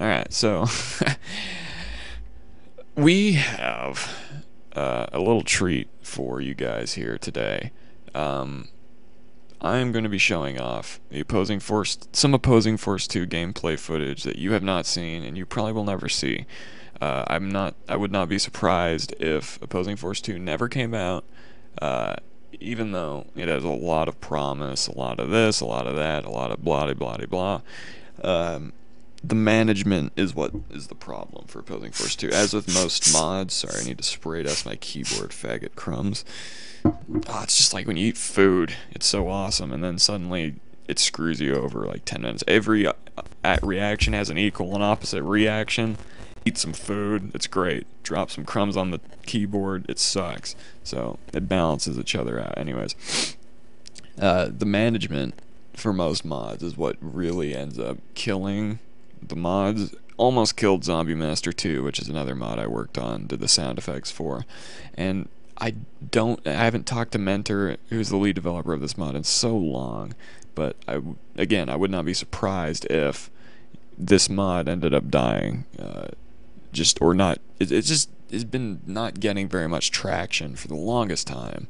Alright, so we have a little treat for you guys here today. Um, I'm going to be showing off some opposing Force 2 gameplay footage that you have not seen and you probably will never see. I would not be surprised if Opposing Force 2 never came out, uh, even though it has a lot of promise, a lot of this, a lot of that, a lot of blah blah blah blah. The management is what is the problem for Opposing Force 2. As with most mods, sorry, I need to spray dust my keyboard, faggot crumbs. Oh, it's just like when you eat food, it's so awesome, and then suddenly it screws you over like 10 minutes. Every reaction has an equal and opposite reaction. Eat some food, it's great. Drop some crumbs on the keyboard, it sucks. So it balances each other out. Anyways, the management for most mods is what really ends up killing the mods. Almost killed Zombie Master 2, which is another mod I worked on, did the sound effects for. And I haven't talked to Mentor, who's the lead developer of this mod, in so long, but again, I would not be surprised if this mod ended up dying, or not. It's been not getting very much traction for the longest time.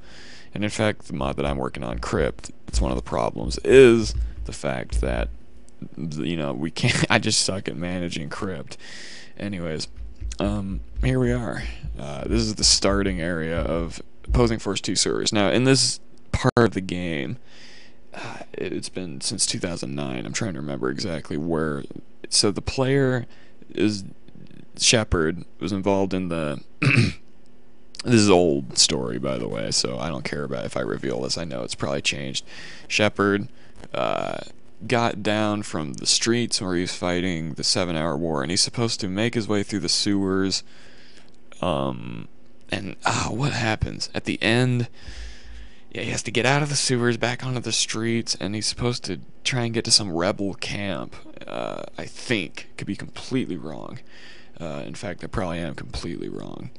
And in fact, the mod that I'm working on, Crypt, it's one of the problems is the fact that, you know, we can't. I just suck at managing Crypt. Anyways, here we are. This is the starting area of Opposing Force 2 servers. Now, in this part of the game, it's been since 2009. I'm trying to remember exactly where. So the player is Shepard was involved in the. This is an old story, by the way, so I don't care about if I reveal this. I know it's probably changed. Shepard got down from the streets where he's fighting the 7-hour war, and he's supposed to make his way through the sewers. What happens at the end? Yeah, he has to get out of the sewers, back onto the streets, and he's supposed to try and get to some rebel camp. I think, could be completely wrong. In fact, I probably am completely wrong.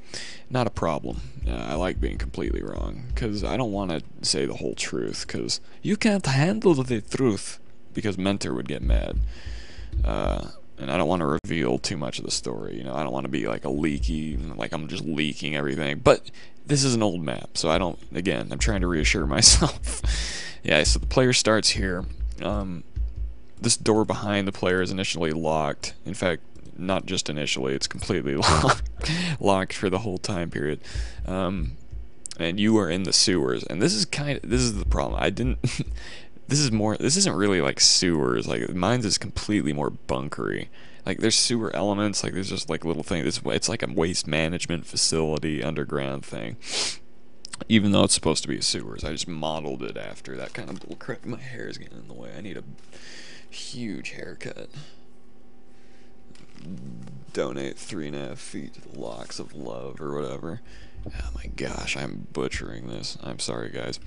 Not a problem. I like being completely wrong, because I don't want to say the whole truth, because you can't handle the truth, because Mentor would get mad. And I don't want to reveal too much of the story. You know, I don't want to be like like I'm just leaking everything. But this is an old map, so I'm trying to reassure myself. Yeah, so the player starts here. This door behind the player is initially locked. In fact, not just initially, it's completely locked for the whole time period. And you are in the sewers, and this is the problem. This isn't really like sewers. Like, mine's is completely more bunkery. Like, there's sewer elements, like there's just like little things. It's like a waste management facility underground thing. Even though it's supposed to be a sewers, I just modeled it after that kind of bullcrap. My hair is getting in the way. I need a huge haircut. Donate 3.5 feet to the Locks of Love or whatever. Oh my gosh, I'm butchering this. I'm sorry, guys.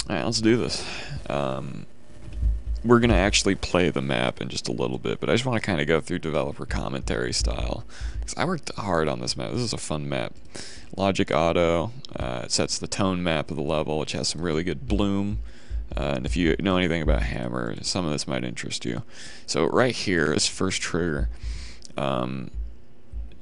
Alright, let's do this. We're gonna actually play the map in just a little bit, but I just want to kind of go through developer commentary style, because I worked hard on this map. This is a fun map. Logic Auto, it sets the tone map of the level, which has some really good bloom. And if you know anything about Hammer, some of this might interest you. So right here, this first trigger,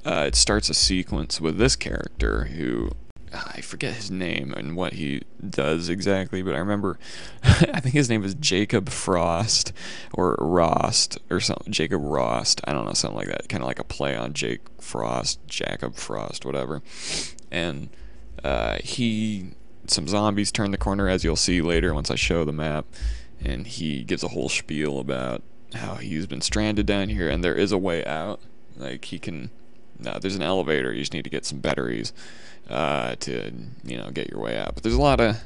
it starts a sequence with this character who, I forget his name and what he does exactly, but I remember, I think his name is Jacob Frost, or Rost, or something, Jacob Rost, I don't know, something like that, kind of like a play on Jake Frost, Jacob Frost, whatever. And some zombies turn the corner, as you'll see later once I show the map, and he gives a whole spiel about how he's been stranded down here, and there is a way out. Like, there's an elevator, you just need to get some batteries to, you know, get your way out. But there's a lot of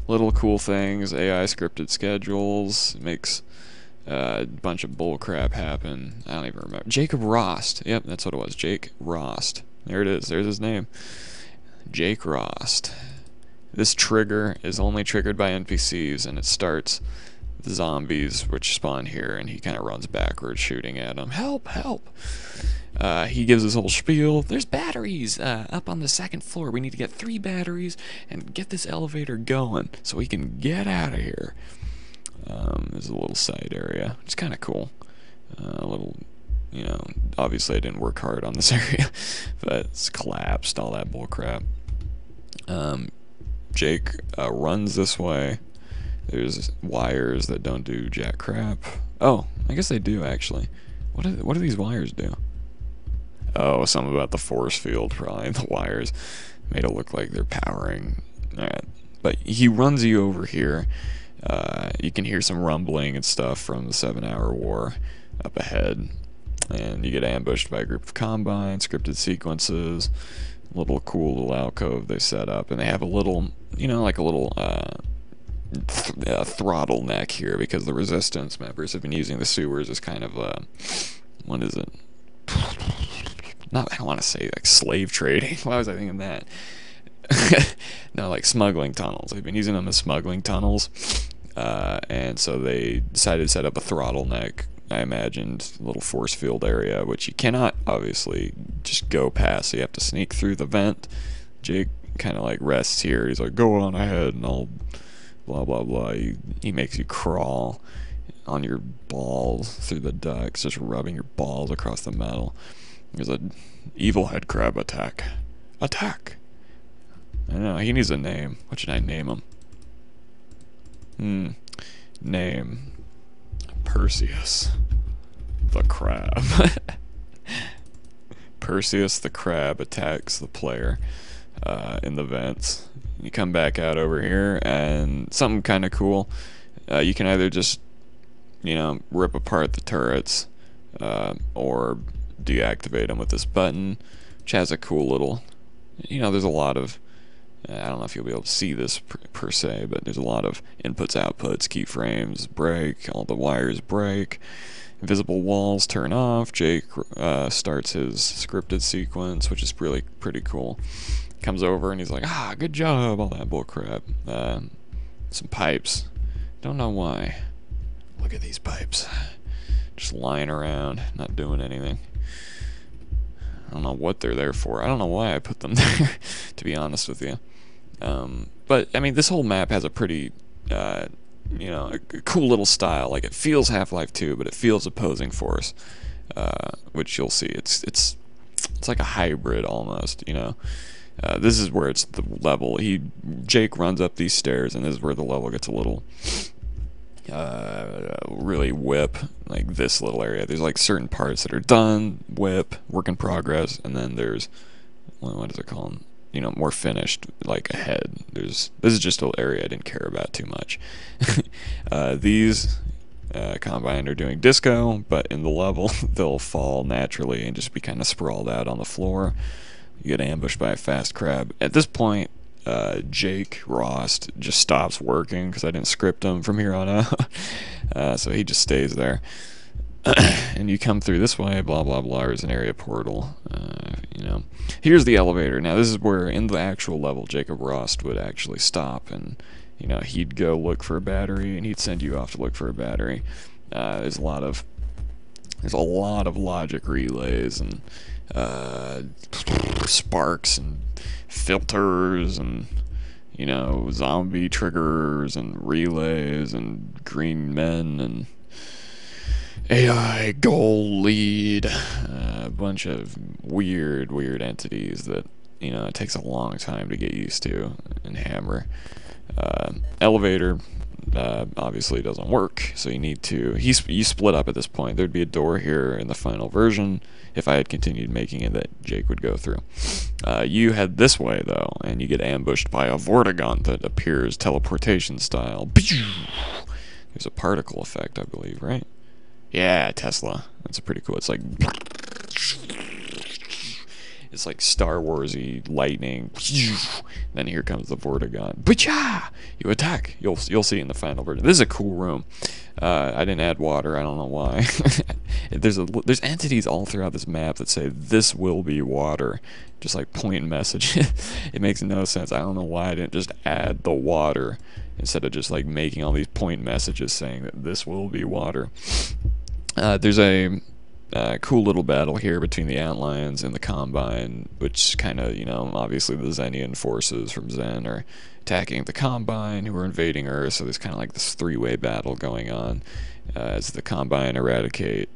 little cool things. AI scripted schedules, makes a bunch of bullcrap happen. I don't even remember. Jacob Rost. Yep, that's what it was. Jake Rost. There it is. There's his name. Jake Rost. This trigger is only triggered by NPCs, and it starts the zombies, which spawn here, and he kind of runs backwards, shooting at them. Help! Help! He gives his whole spiel. There's batteries up on the 2nd floor. We need to get 3 batteries and get this elevator going so we can get out of here. There's a little side area. It's kind of cool. A little you know, obviously I didn't work hard on this area, but it's collapsed, all that bullcrap. Jake runs this way. There's wires that don't do jack crap. Oh, I guess they do actually. What do these wires do? Oh, something about the force field, probably. The wires made it look like they're powering. Alright. But he runs you over here. You can hear some rumbling and stuff from the 7-hour war up ahead. And you get ambushed by a group of combine, scripted sequences, little cool little alcove they set up. And they have a little, you know, like a little throttle neck here because the resistance members have been using the sewers as kind of, what is it? Not, I don't want to say like slave trading. Why was I thinking that? No, like smuggling tunnels. They've been using them as smuggling tunnels. And so they decided to set up a throttle neck, I imagined, little force field area, which you cannot obviously just go past. So you have to sneak through the vent. Jake kind of like rests here. He's like, go on ahead and I'll blah, blah, blah. He makes you crawl on your balls through the ducts, just rubbing your balls across the metal. There's an evil head crab attack. Attack! I don't know, he needs a name. What should I name him? Name. Perseus the Crab. Perseus the Crab attacks the player in the vents. You come back out over here, and something kind of cool. You can either just, you know, rip apart the turrets, or deactivate them with this button, which has a cool little, you know, there's a lot of, I don't know if you'll be able to see this per se, but there's a lot of inputs, outputs, keyframes break, all the wires break, invisible walls turn off. Jake starts his scripted sequence, which is really pretty cool. Comes over and he's like, good job, all that bullcrap. Some pipes. Don't know why. Look at these pipes. Just lying around, not doing anything. I don't know what they're there for. I don't know why I put them there, to be honest with you. But, I mean, this whole map has a pretty, you know, a cool little style. Like, it feels Half-Life 2, but it feels Opposing Force, which you'll see. It's like a hybrid, almost, you know. This is where it's the level. Jake runs up these stairs, and this is where the level gets a little really whip, like this little area. There's like certain parts that are done, whip, work in progress, and then there's, what is it called? You know, more finished, like ahead. This is just an area I didn't care about too much. These combine are doing disco, but in the level they'll fall naturally and just be kind of sprawled out on the floor. You get ambushed by a fast crab. At this point, Jake Rost just stops working because I didn't script him from here on out. So he just stays there. And you come through this way, blah, blah, blah. There's an area portal. You know, here's the elevator. Now, this is where, in the actual level, Jacob Rost would actually stop and, you know, he'd go look for a battery and he'd send you off to look for a battery. There's a lot of logic relays and sparks and filters and, you know, zombie triggers and relays and green men and AI goal lead, a bunch of weird entities that, you know, it takes a long time to get used to in Hammer. Elevator obviously doesn't work, so you need to, you split up at this point. There'd be a door here in the final version if I had continued making it that Jake would go through. You head this way though, and you get ambushed by a Vortigaunt that appears teleportation style. There's a particle effect, I believe, right? Yeah, Tesla. That's pretty cool. It's like Star Wars-y lightning. Then here comes the Vortigaunt. You attack. You'll see in the final version. This is a cool room. I didn't add water. I don't know why. There's entities all throughout this map that say this will be water, just like point message. It makes no sense. I don't know why I didn't just add the water instead of just like making all these point messages saying that this will be water. There's a cool little battle here between the Outlions and the Combine, which kind of, you know, obviously the Xenian forces from Xen are attacking the Combine, who are invading Earth, so there's kind of like this three-way battle going on as the Combine eradicate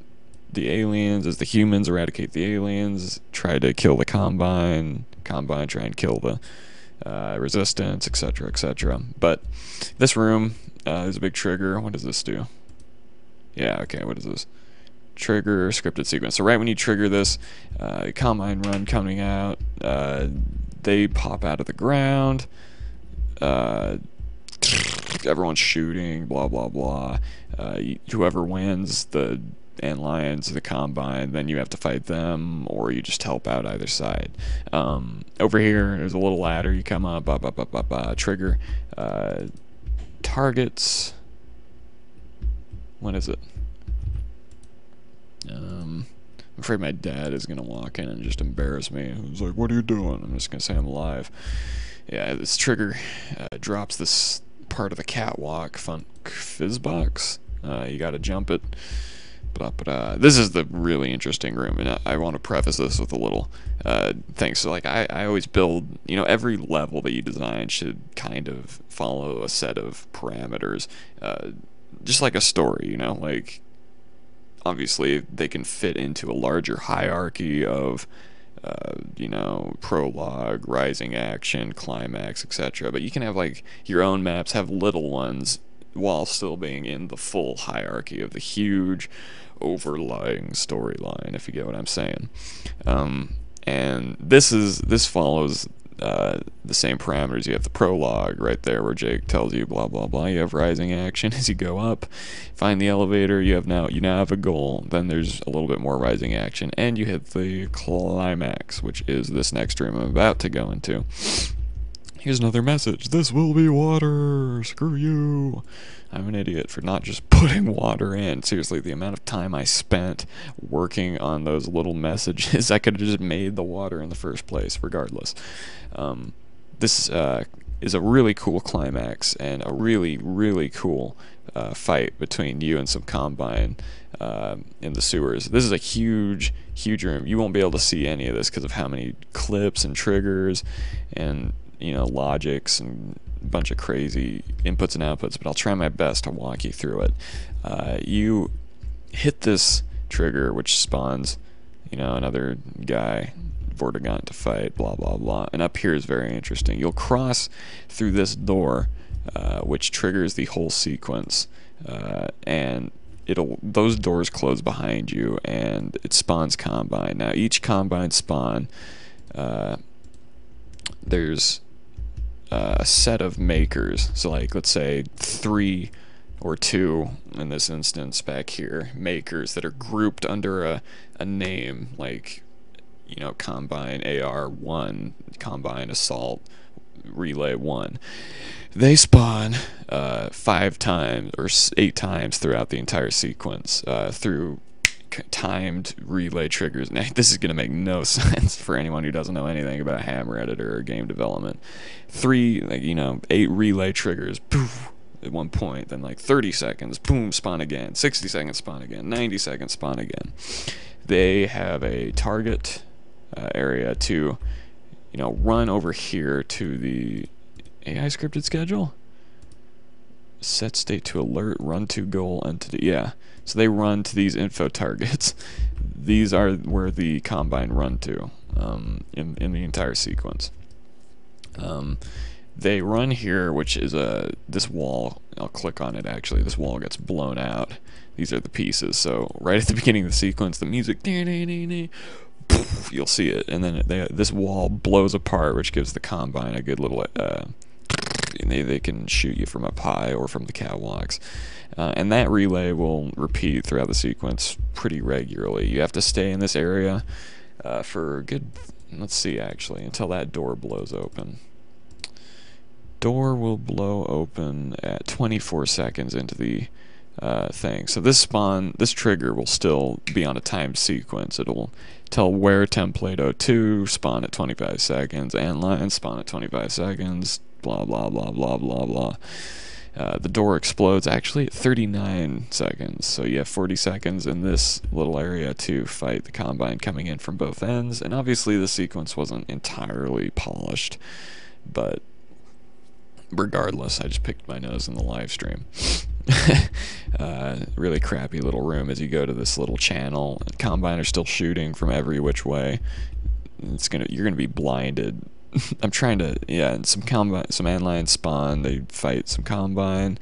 the aliens as the humans eradicate the aliens, try to kill the Combine, Combine try and kill the Resistance, etc., etc. But this room, there's a big trigger. What does this do? Yeah, okay, what is this? Trigger scripted sequence. So right when you trigger this, Combine run coming out, they pop out of the ground, everyone's shooting, blah blah blah. Whoever wins the lions the Combine, then you have to fight them, or you just help out either side. Over here, there's a little ladder. You come up, trigger, targets. What is it? I'm afraid my dad is gonna walk in and just embarrass me. He's like, "What are you doing?" I'm just gonna say I'm live. Yeah, this trigger drops this part of the catwalk, Funk Fizz Box. You gotta jump it. This is the really interesting room, and I want to preface this with a little thing. So, like, I always build, every level that you design should kind of follow a set of parameters, just like a story, like, obviously they can fit into a larger hierarchy of prologue, rising action, climax, etc. But you can have like your own maps have little ones while still being in the full hierarchy of the huge overlying storyline, if you get what I'm saying. And this follows the same parameters. You have the prologue right there where Jake tells you blah blah blah. You have rising action as you go up, find the elevator. You now have a goal. Then there's a little bit more rising action, and you hit the climax, which is this next room I'm about to go into. Here's another message. This will be water. Screw you. I'm an idiot for not just putting water in. Seriously, the amount of time I spent working on those little messages, I could have just made the water in the first place, regardless. This is a really cool climax and a really, really cool fight between you and some Combine in the sewers. This is a huge, huge room. You won't be able to see any of this because of how many clips and triggers and logics and a bunch of crazy inputs and outputs, but I'll try my best to walk you through it. You hit this trigger, which spawns, another guy, Vortigaunt, to fight, blah, blah, blah. And up here is very interesting. You'll cross through this door, which triggers the whole sequence, and those doors close behind you, and it spawns Combine. Now, each Combine spawn, there's a set of makers. So, like, let's say 3 or 2 in this instance back here, makers that are grouped under a name, like, Combine AR1, Combine Assault Relay 1. They spawn 5 times or 8 times throughout the entire sequence through timed relay triggers. Now, this is going to make no sense for anyone who doesn't know anything about a Hammer editor or game development. 8 relay triggers, poof, at one point, then like 30 seconds, boom, spawn again, 60 seconds, spawn again, 90 seconds, spawn again. They have a target area to, run over here to the AI scripted schedule. Set state to alert, run to goal entity. Yeah, so they run to these info targets. These are where the Combine run to in the entire sequence. They run here, which is this wall. I'll click on it actually. This wall gets blown out. These are the pieces. So right at the beginning of the sequence, the music, you'll see it, and then this wall blows apart, which gives the Combine a good little. They can shoot you from up high or from the catwalks, and that relay will repeat throughout the sequence pretty regularly. You have to stay in this area for a good, let's see actually, until that door blows open. Door will blow open at 24 seconds into the thing. So this trigger will still be on a timed sequence. It'll tell where template 02 spawn at 25 seconds, and line spawn at 25 seconds, blah blah blah blah blah blah. The door explodes actually at 39 seconds, so you have 40 seconds in this little area to fight the Combine coming in from both ends. And obviously the sequence wasn't entirely polished, but regardless, I just picked my nose in the live stream. Really crappy little room as you go to this little channel. Combine are still shooting from every which way. You're gonna be blinded. I'm trying to, yeah, and some antlions spawn. They fight some combine.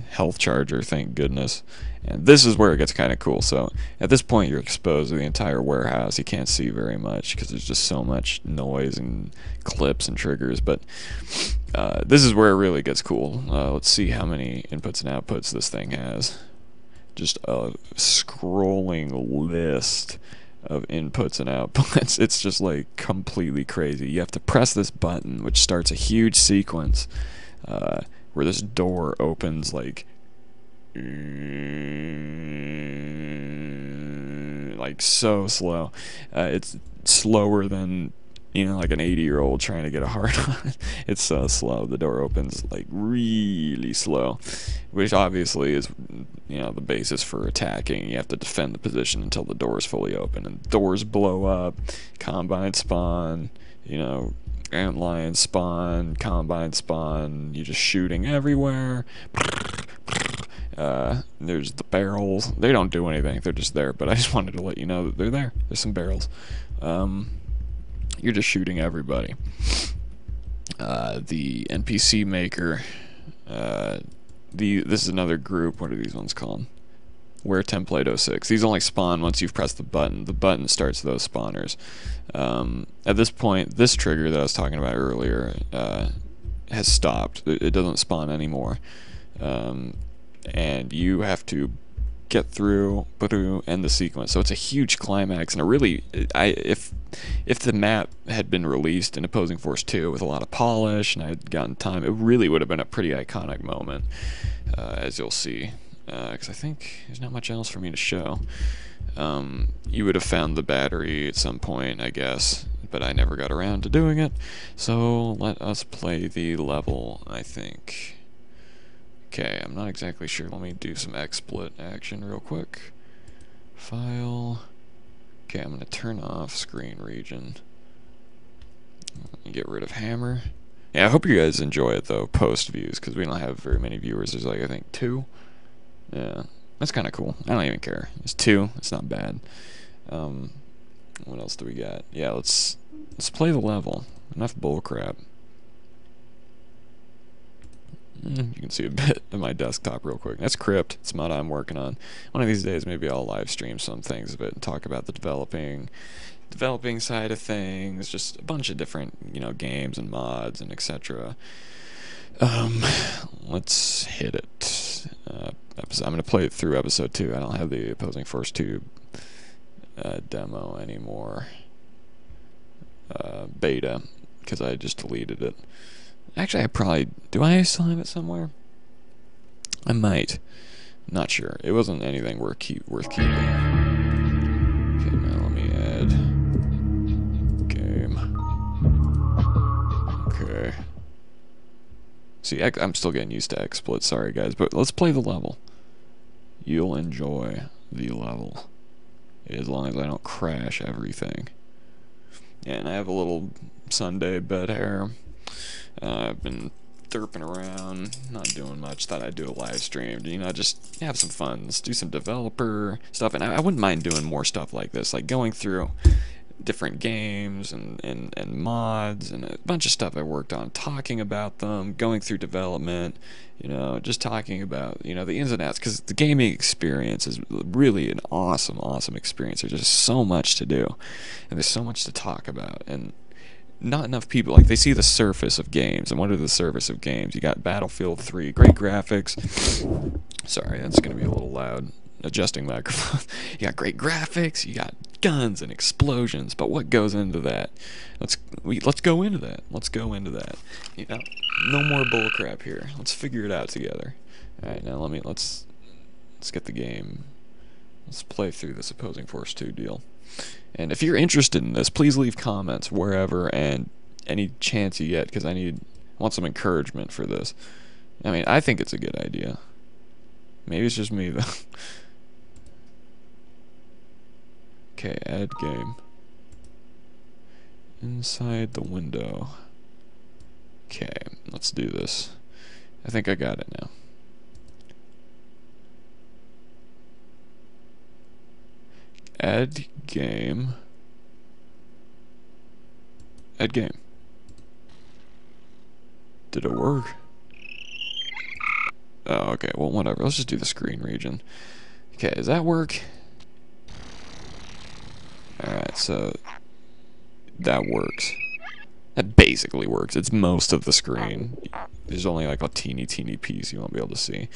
Health charger, thank goodness. And this is where it gets kind of cool. So at this point, you're exposed to the entire warehouse. You can't see very much because there's just so much noise and clips and triggers. But this is where it really gets cool. Let's see how many inputs and outputs this thing has. Just a scrolling list of inputs and outputs. It's just like completely crazy. You have to press this button, which starts a huge sequence where this door opens like so slow. It's slower than, you know, like an 80-year-old trying to get a hard on. It's so slow. The door opens like really slow, which obviously is, you know, the basis for attacking. You have to defend the position until the door is fully open, and doors blow up, combine spawn, you know, antlion spawn, combine spawn. You're just shooting everywhere. There's the barrels. They don't do anything. They're just there. But I just wanted to let you know that they're there. There's some barrels. You're just shooting everybody. The NPC maker. This is another group. What are these ones called? Where Template 06. These only spawn once you've pressed the button. The button starts those spawners. At this point, this trigger that I was talking about earlier has stopped. It doesn't spawn anymore. And you have to get through, end the sequence. So it's a huge climax, and if the map had been released in Opposing Force 2 with a lot of polish and I had gotten time, it really would have been a pretty iconic moment, as you'll see. Because I think there's not much else for me to show. You would have found the battery at some point, I guess, but I never got around to doing it. So let us play the level, I think. Okay, I'm not exactly sure. Let me do some XSplit action real quick. File. Okay, I'm going to turn off screen region. Get rid of hammer. Yeah, I hope you guys enjoy it, though, post views, because we don't have very many viewers. There's like, I think, 2. Yeah, that's kind of cool. I don't even care. It's 2. It's not bad. What else do we got? Yeah, let's play the level. Enough bullcrap. You can see a bit of my desktop real quick. That's Crypt. It's mod I'm working on. One of these days, maybe I'll live stream some things of it and talk about the developing side of things. Just a bunch of different, you know, games and mods and etc. Let's hit it. I'm gonna play it through episode 2. I don't have the Opposing Force 2 demo anymore. Beta, because I just deleted it. Actually, do I still have it somewhere? I might. Not sure. It wasn't anything worth keeping. Okay, now let me add game. Okay. See, I'm still getting used to XSplit. Sorry, guys, but let's play the level. You'll enjoy the level, as long as I don't crash everything. Yeah, and I have a little Sunday bed hair. I've been derping around, not doing much. Thought I'd do a live stream, you know, just have some fun. Let's do some developer stuff, and I wouldn't mind doing more stuff like this, like going through different games and mods and a bunch of stuff I worked on, talking about them, going through development, you know, just talking about, you know, the ins and outs, because the gaming experience is really an awesome experience. There's just so much to do, and there's so much to talk about, and not enough people, like, they see the surface of games. And what are the surface of games? You got Battlefield 3, great graphics. Sorry, that's going to be a little loud. Adjusting microphone. You got great graphics, you got guns and explosions, but what goes into that? Let's go into that. Let's go into that. You know, no more bullcrap here. Let's figure it out together. All right, now let's get the game. Let's play through this Opposing Force 2 deal. And if you're interested in this, please leave comments wherever and any chance you get, because I want some encouragement for this. I mean, I think it's a good idea. Maybe it's just me, though. Okay, add game. Inside the window. Okay, let's do this. I think I got it now. Add game. Add game. Did it work? Oh, okay, well, whatever. Let's just do the screen region. Okay, does that work? Alright, so that works. That basically works. It's most of the screen. There's only like a teeny piece you won't be able to see.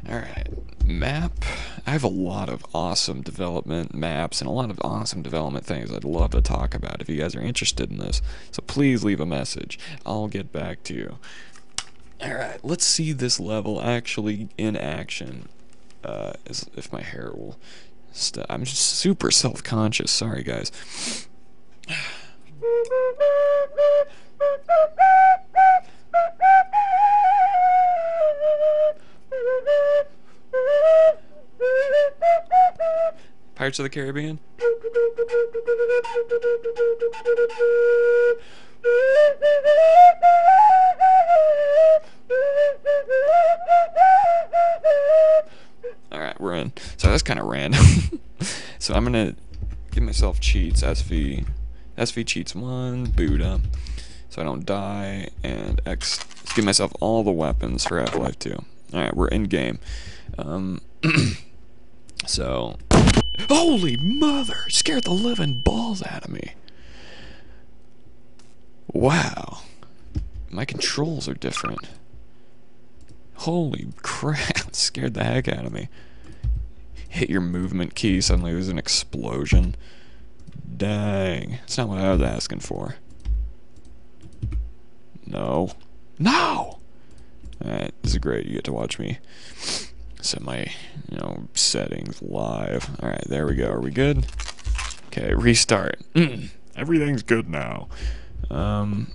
Alright, map. I have a lot of awesome development maps and a lot of awesome development things I'd love to talk about if you guys are interested in this. So please leave a message. I'll get back to you. Alright, let's see this level actually in action. If my hair will stop. I'm just super self-conscious. Sorry, guys. Pirates of the Caribbean? Alright, we're in. So that's kind of random. So I'm gonna give myself cheats. SV cheats 1, Buddha, so I don't die, and X. Let's give myself all the weapons for Half-Life 2. Alright, we're in game. So, holy mother! Scared the living balls out of me. Wow. My controls are different. Holy crap, scared the heck out of me. Hit your movement key, suddenly there's an explosion. Dang, that's not what I was asking for. No. No! Alright, this is great, you get to watch me set my, settings live. Alright, there we go, are we good? Okay, restart. Everything's good now. Alright,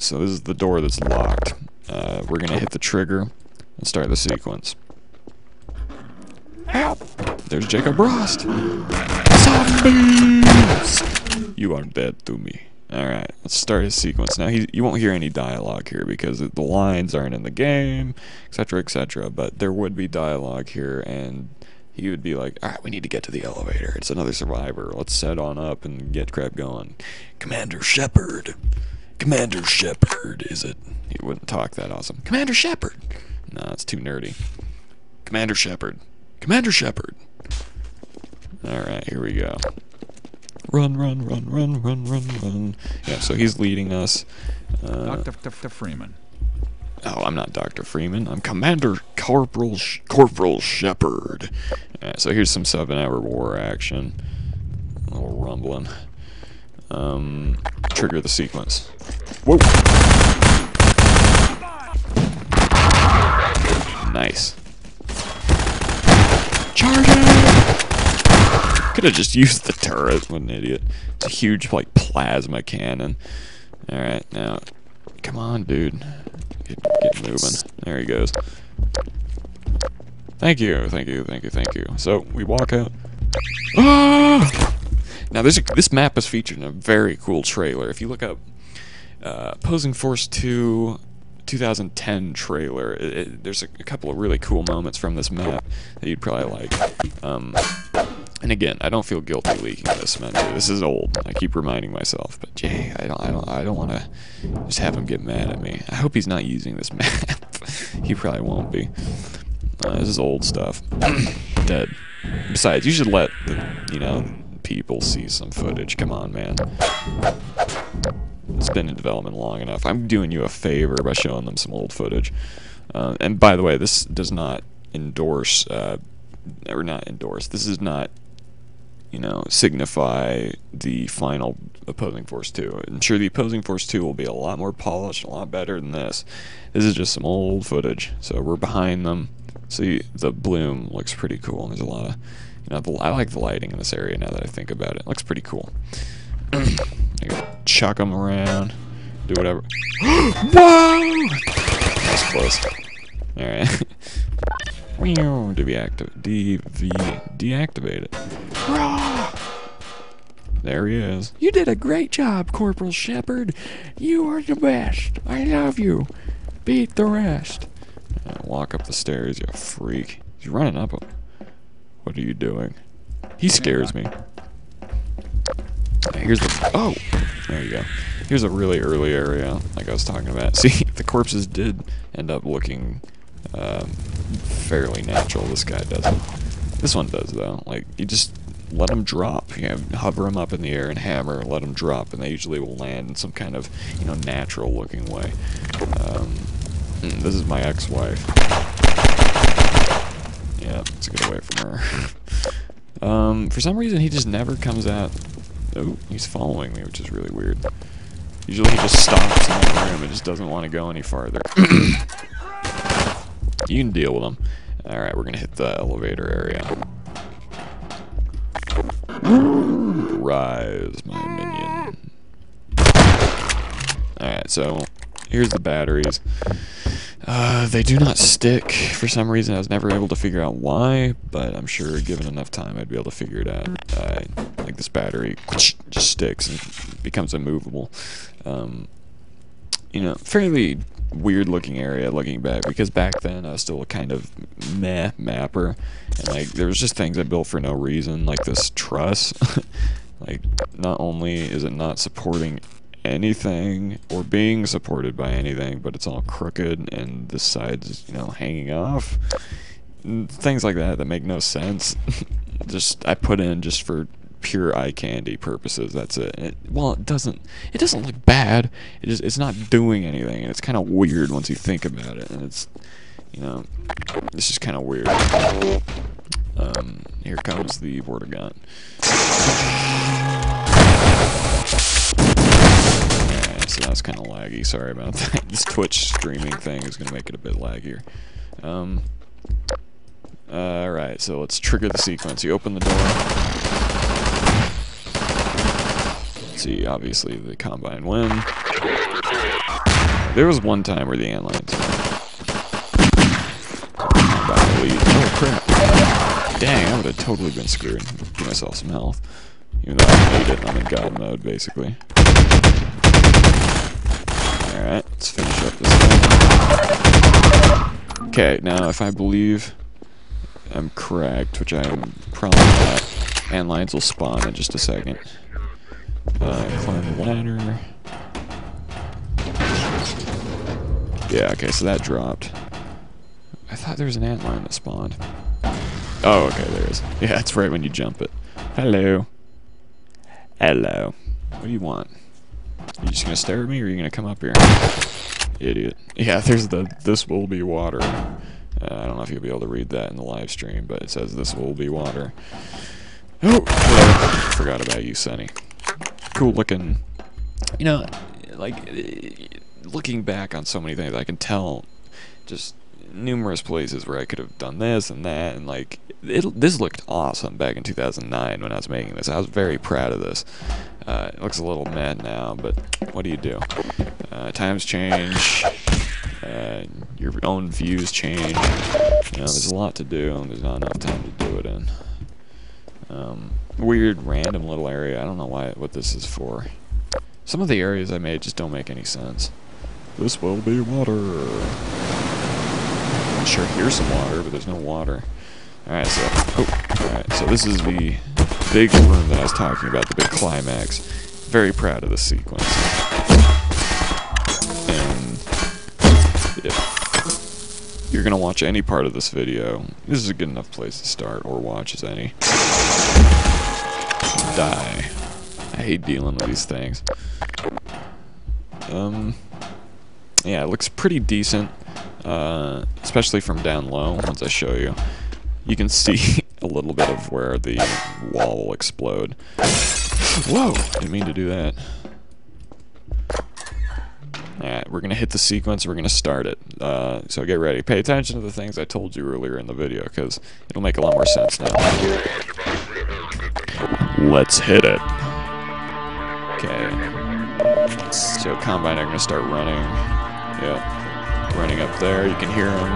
so this is the door that's locked. We're gonna hit the trigger and start the sequence. Help! There's Jacob Rost! Zombies! You are dead to me. Alright, let's start his sequence. Now, you won't hear any dialogue here because the lines aren't in the game, etc., etc., but there would be dialogue here, and he would be like, alright, we need to get to the elevator. It's another survivor. Let's set on up and get crap going. Commander Shepard. Commander Shepard, is it? He wouldn't talk that awesome. Commander Shepard! Nah, it's too nerdy. Commander Shepard. Commander Shepard! Alright, here we go. Run, run, run, run, run, run, run. Yeah, so he's leading us. Dr. Freeman. Oh, I'm not Dr. Freeman. I'm Commander Corporal Shepard. Alright, so here's some 7-hour war action. A little rumbling. Trigger the sequence. Whoa! Nice. Charge it! Could have just used the turret, what an idiot. It's a huge, like, plasma cannon. Alright, now, come on, dude. Get moving. There he goes. Thank you, thank you, thank you, thank you. So, we walk out. Ah! Now, this map is featured in a very cool trailer. If you look up Opposing Force 2 2010 trailer, there's a couple of really cool moments from this map that you'd probably like. And again, I don't feel guilty leaking this, man. This is old. I keep reminding myself, but Jay, I don't want to just have him get mad at me. I hope he's not using this map. He probably won't be. This is old stuff. Dead. Besides, you should let the, people see some footage. Come on, man. It's been in development long enough. I'm doing you a favor by showing them some old footage. And by the way, this does not endorse, or not endorse. This is not, signify the final Opposing Force 2. I'm sure the Opposing Force 2 will be a lot more polished, a lot better than this. This is just some old footage. So we're behind them. See, the bloom looks pretty cool. There's a lot of, I like the lighting in this area now that I think about it. It looks pretty cool. I can chuck them around, do whatever. Whoa! That's close. Alright. Deactivate it. There he is. You did a great job, Corporal Shepard. You are the best. I love you. Beat the rest. Walk up the stairs, you freak. He's running up them. What are you doing? He scares me. Here's the... Oh! There you go. Here's a really early area, like I was talking about. See, the corpses did end up looking fairly natural. This guy doesn't. This one does, though. Like, you just let them drop. You know, hover them up in the air and hammer, let them drop, and they usually will land in some kind of, you know, natural-looking way. This is my ex-wife. Yeah, let's get away from her. For some reason, he just never comes out. Oh, he's following me, which is really weird. Usually he just stops in the room and just doesn't want to go any farther. You can deal with him. Alright, we're going to hit the elevator area. Rise, my minion. Alright, so here's the batteries. They do not stick for some reason. I was never able to figure out why, but I'm sure given enough time I'd be able to figure it out. Like this battery just sticks and becomes immovable. You know, fairly weird looking area looking back, because back then I was still a kind of meh mapper, and like there was just things I built for no reason, like this truss. Like, not only is it not supporting anything or being supported by anything, but it's all crooked and this side's, you know, hanging off. Things like that make no sense. Just I put in just for pure eye candy purposes. That's it. Well, it doesn't look bad. It's not doing anything, and it's kind of weird once you think about it. And it's, you know, it's just kind of weird. Here comes the Vortigaunt. Alright, so that's kind of laggy. Sorry about that. This Twitch streaming thing is gonna make it a bit laggier. Alright, so let's trigger the sequence. You open the door. See, obviously the Combine win. There was one time where the Antlions Combine elite. Oh crap. Dang, I would have totally been screwed. Give myself some health. Even though I need it, I'm in God mode, basically. Alright, let's finish up this thing. Okay, now if I believe I'm correct, which I'm probably not, Antlions will spawn in just a second. Climb the ladder. Yeah, okay, so that dropped. I thought there was an antlion that spawned. Oh, okay, there is. Yeah, it's right when you jump it. Hello. Hello. What do you want? Are you just gonna stare at me, or are you gonna come up here? Idiot. Yeah, there's the "this will be water." I don't know if you'll be able to read that in the live stream, but it says "this will be water." Oh, whatever. Forgot about you, Sonny. Cool looking. You know, like, looking back on so many things, I can tell just numerous places where I could have done this and that, and like, this looked awesome back in 2009 when I was making this. I was very proud of this. It looks a little mad now, but what do you do? Times change, your own views change. You know, there's a lot to do, and there's not enough time to do it in. Weird, random little area. I don't know what this is for. Some of the areas I made just don't make any sense. This will be water. I'm sure here's some water, but there's no water. Alright, so this is the big room that I was talking about, the big climax. Very proud of this sequence. And if you're gonna watch any part of this video, this is a good enough place to start or watch as any. Die. I hate dealing with these things. Yeah, it looks pretty decent, especially from down low. Once I show you, you can see a little bit of where the wall will explode. Whoa! Didn't mean to do that. Alright, we're gonna hit the sequence, we're gonna start it. So get ready. Pay attention to the things I told you earlier in the video, because it'll make a lot more sense now. Let's hit it. Okay. So Combine are gonna start running. Yep. Running up there, you can hear them.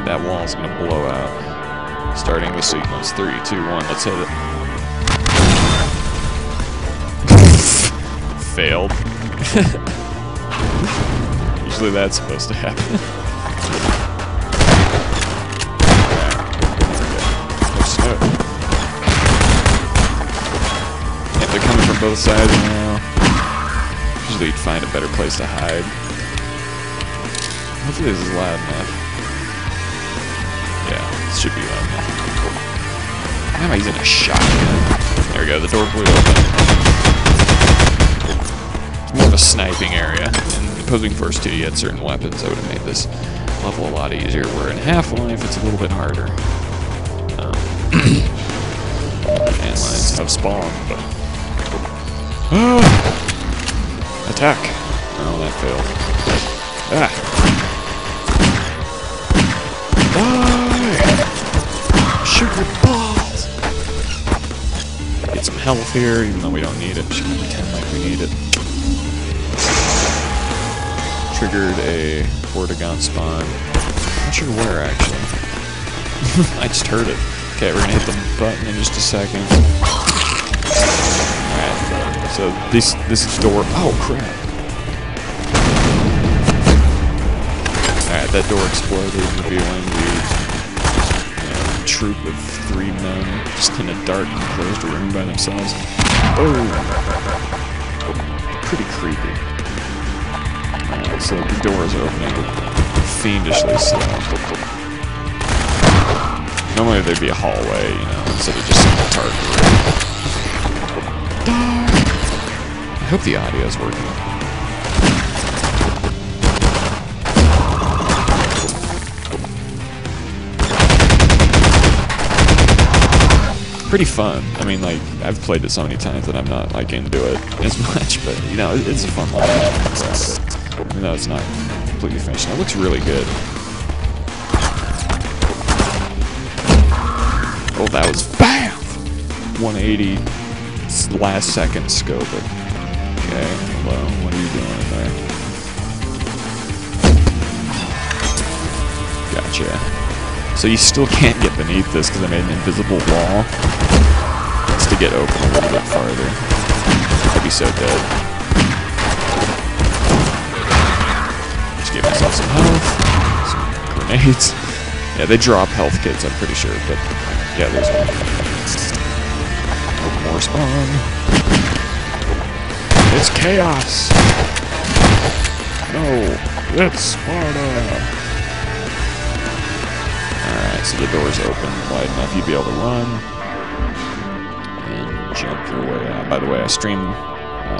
That wall's gonna blow out. Starting the sequence. 3, 2, 1, let's hit it. Failed. Usually that's supposed to happen. Okay. No snow. If they're coming from both sides now, usually you'd find a better place to hide. Hopefully this is loud enough. Yeah, this should be loud enough. Why am I using a shotgun? There we go, the door blew open. It's more of a sniping area. In Opposing Force 2, you had certain weapons that would have made this level a lot easier, where in Half-Life, it's a little bit harder. Landlines have spawned. Attack! Oh, that failed. Ah! Die! Shoot your balls! Get some health here, even though we don't need it. Just gonna pretend like we need it. Triggered a Vortigaunt spawn. Not sure where, actually. I just heard it. Okay, we're gonna hit the button in just a second. Alright, so this door... Oh, crap. Alright, that door exploded, revealing the troop of 3 men just in a dark, enclosed room by themselves. Oh! Pretty creepy. So the door is opening fiendishly slow. Normally there'd be a hallway, you know, instead of just a target room. I hope the audio is working. Pretty fun. I mean, like, I've played it so many times that I'm not, like, into it as much, but, you know, it's a fun level. Even though it's not completely finished. It looks really good. Oh, that was BAM! 180 last second scope it. Okay, hello, what are you doing in there? Gotcha. So you still can't get beneath this because I made an invisible wall. It's to get open a little bit farther. I'd be so dead. Just give myself some health. Some grenades. Yeah, they drop health kits, I'm pretty sure, but yeah, there's one. Open more spawn. It's chaos! No, it's Sparta! Alright, so the door's open wide enough you'd be able to run and jump your way out. By the way, I stream.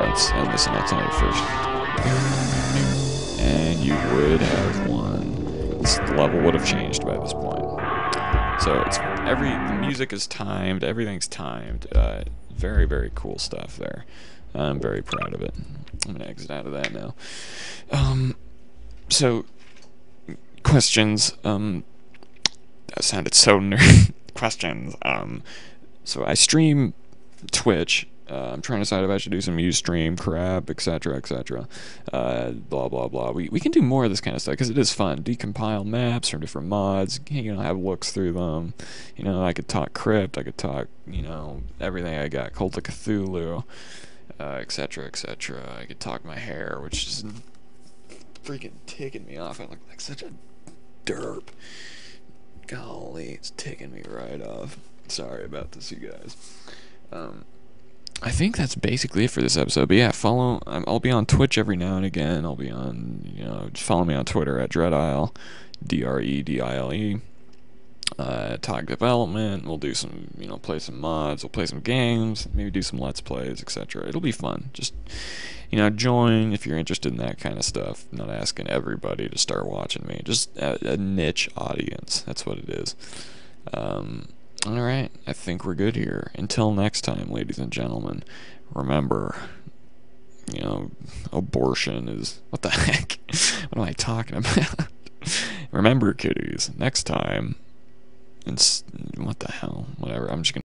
Let's end this and I'll tell you first. And you would have won. This level would have changed by this point. So it's the music is timed, everything's timed. Very, very cool stuff there. I'm very proud of it. I'm gonna exit out of that now. So questions. That sounded so nerd. Questions. So I stream Twitch. I'm trying to decide if I should do some Ustream, crap, etc., etc. Blah, blah, blah. We can do more of this kind of stuff, because it is fun. Decompile maps from different mods, you know, have looks through them. You know, I could talk Crypt, I could talk, you know, everything I got. Cult of Cthulhu, etc., etc. I could talk my hair, which is freaking ticking me off. I look like such a derp. Golly, it's ticking me right off. Sorry about this, you guys. I think that's basically it for this episode. But yeah, I'll be on Twitch every now and again. I'll be on, you know, just follow me on Twitter at Dredile, Dredile. Talk development. We'll do some, you know, play some mods. We'll play some games. Maybe do some Let's Plays, etc. It'll be fun. Just, you know, join if you're interested in that kind of stuff. I'm not asking everybody to start watching me. Just a niche audience. That's what it is. Alright, I think we're good here. Until next time, ladies and gentlemen, remember, you know, abortion is... What the heck? What am I talking about? Remember, kiddies, next time... What the hell? Whatever, I'm just gonna...